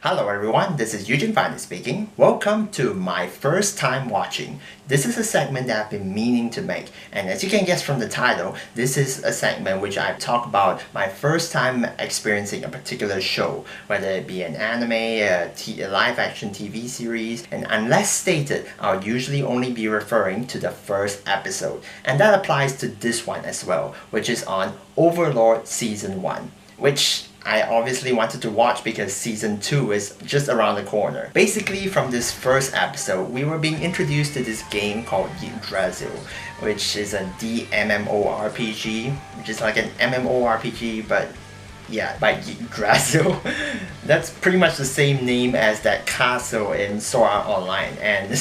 Hello everyone, this is Eugene Fanny speaking. Welcome to my first time watching. This is a segment that I've been meaning to make, and as you can guess from the title, this is a segment which I talk about my first time experiencing a particular show, whether it be an anime, a live action TV series, and unless stated, I'll usually only be referring to the first episode. And that applies to this one as well, which is on Overlord Season 1, which I obviously wanted to watch because Season 2 is just around the corner. Basically, from this first episode, we were being introduced to this game called Yggdrasil, which is a DMMORPG, which is like an MMORPG, but yeah, by Yggdrasil. That's pretty much the same name as that castle in Sword Art Online, and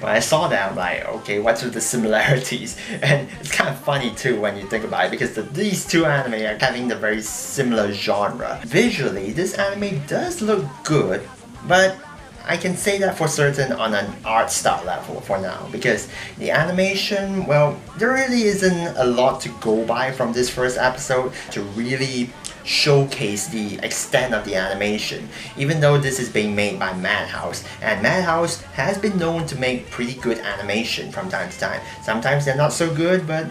when I saw that I'm like, okay, what's with the similarities? And it's kind of funny too when you think about it, because these two anime are having the very similar genre. Visually, this anime does look good, but I can say that for certain on an art style level for now, because the animation, well, there really isn't a lot to go by from this first episode to really showcase the extent of the animation, even though this is being made by Madhouse, and Madhouse has been known to make pretty good animation from time to time. Sometimes they're not so good, but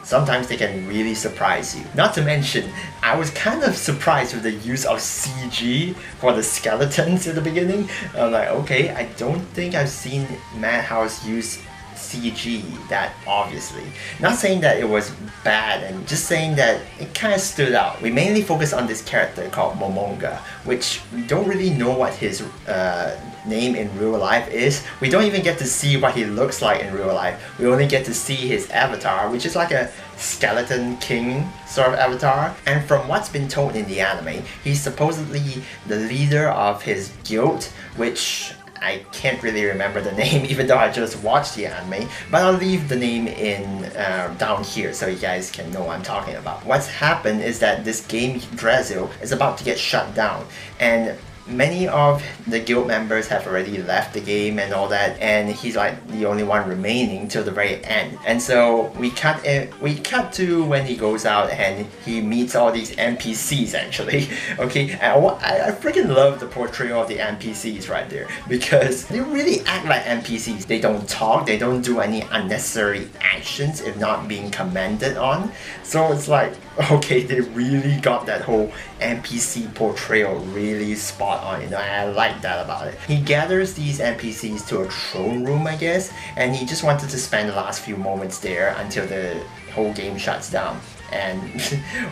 sometimes they can really surprise you. Not to mention, I was kind of surprised with the use of CG for the skeletons in the beginning. I'm like, okay, I don't think I've seen Madhouse use CG that obviously. Not saying that it was bad, and just saying that it kind of stood out. We mainly focus on this character called Momonga, which we don't really know what his name in real life is. We don't even get to see what he looks like in real life. We only get to see his avatar, which is like a skeleton king sort of avatar. And from what's been told in the anime, he's supposedly the leader of his guild, which I can't really remember the name even though I just watched the anime, but I'll leave the name in down here so you guys can know what I'm talking about. What's happened is that this game Yggdrasil is about to get shut down, and many of the guild members have already left the game and all that, and he's like the only one remaining till the very end. And so we cut to when he goes out and he meets all these NPCs actually. Okay, I freaking love the portrayal of the NPCs right there, because they really act like NPCs. They don't talk, they don't do any unnecessary actions if not being commanded on. So it's like, okay, they really got that whole NPC portrayal really spot on, and I like that about it. He gathers these NPCs to a throne room, I guess, and he just wanted to spend the last few moments there until the whole game shuts down. And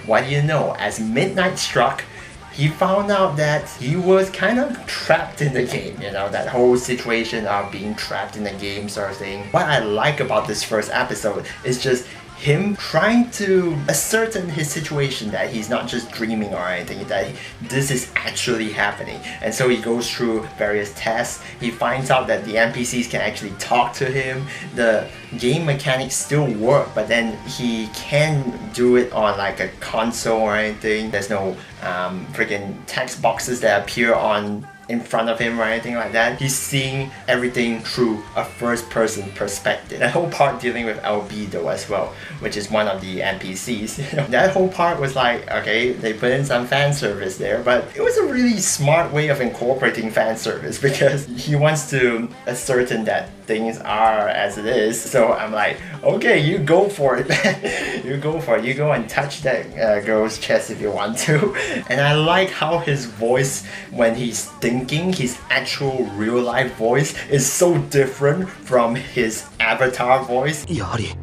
what do you know, as midnight struck, he found out that he was kind of trapped in the game, you know, that whole situation of being trapped in the game sort of thing. What I like about this first episode is just him trying to ascertain his situation, that he's not just dreaming or anything, that this is actually happening. And so he goes through various tests. He finds out that the NPCs can actually talk to him. The game mechanics still work, but then he can do it on like a console or anything. There's no freaking text boxes that appear on in front of him or anything like that. He's seeing everything through a first-person perspective. That whole part dealing with albedo as well, which is one of the NPCs. That whole part was like, okay, they put in some fan service there, but it was a really smart way of incorporating fan service, because he wants to ascertain that things are as it is. So I'm like, okay, you go for it, man. You go for it. You go and touch that girl's chest if you want to. And I like how his voice, when he's thinking, his actual real life voice is so different from his avatar voice. やはり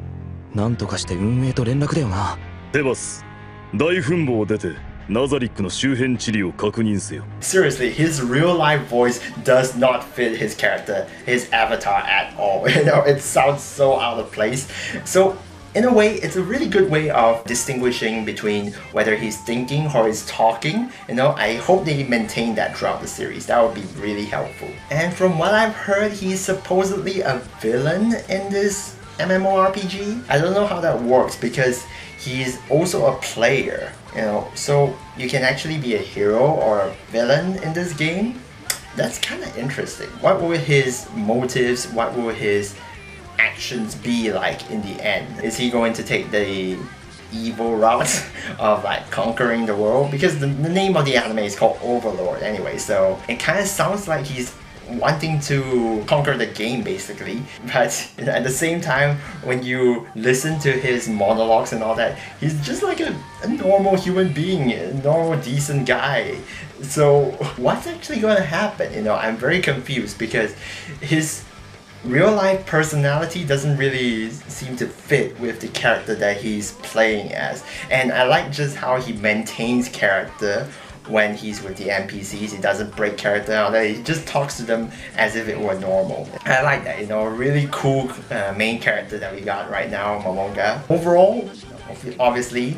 何とかして運営と連絡だよな。テバス、大墳墓を出てナザリックの周辺地理を確認せよ。 Seriously, his real life voice does not fit his character, his avatar at all. You know, it sounds so out of place. So in a way, it's a really good way of distinguishing between whether he's thinking or he's talking. You know, I hope they maintain that throughout the series. That would be really helpful. And from what I've heard, he's supposedly a villain in this MMORPG. I don't know how that works, because he's also a player, you know, so you can actually be a hero or a villain in this game. That's kind of interesting. What will his motives, what will his actions be like in the end? Is he going to take the evil route of like conquering the world, because the name of the anime is called Overlord anyway, so it kind of sounds like he's wanting to conquer the game basically, but at the same time when you listen to his monologues and all that, he's just like a normal human being, a normal decent guy. So what's actually going to happen? You know, I'm very confused because his real life personality doesn't really seem to fit with the character that he's playing as, and I like just how he maintains character when he's with the NPCs. He doesn't break character and all that. He just talks to them as if it were normal. I like that, you know, a really cool main character that we got right now, Momonga. Overall, obviously,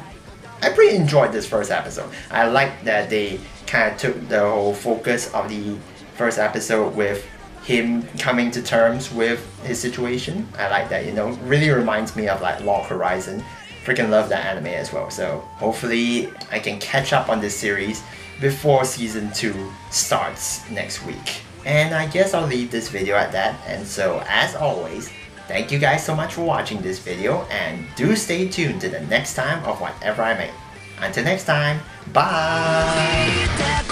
I pretty enjoyed this first episode. I like that they kind of took the whole focus of the first episode with him coming to terms with his situation. I like that, you know, really reminds me of like Log Horizon. Freaking love that anime as well. So hopefully I can catch up on this series before season 2 starts next week. And I guess I'll leave this video at that. And so as always, thank you guys so much for watching this video, and do stay tuned to the next time of whatever I make. Until next time, bye!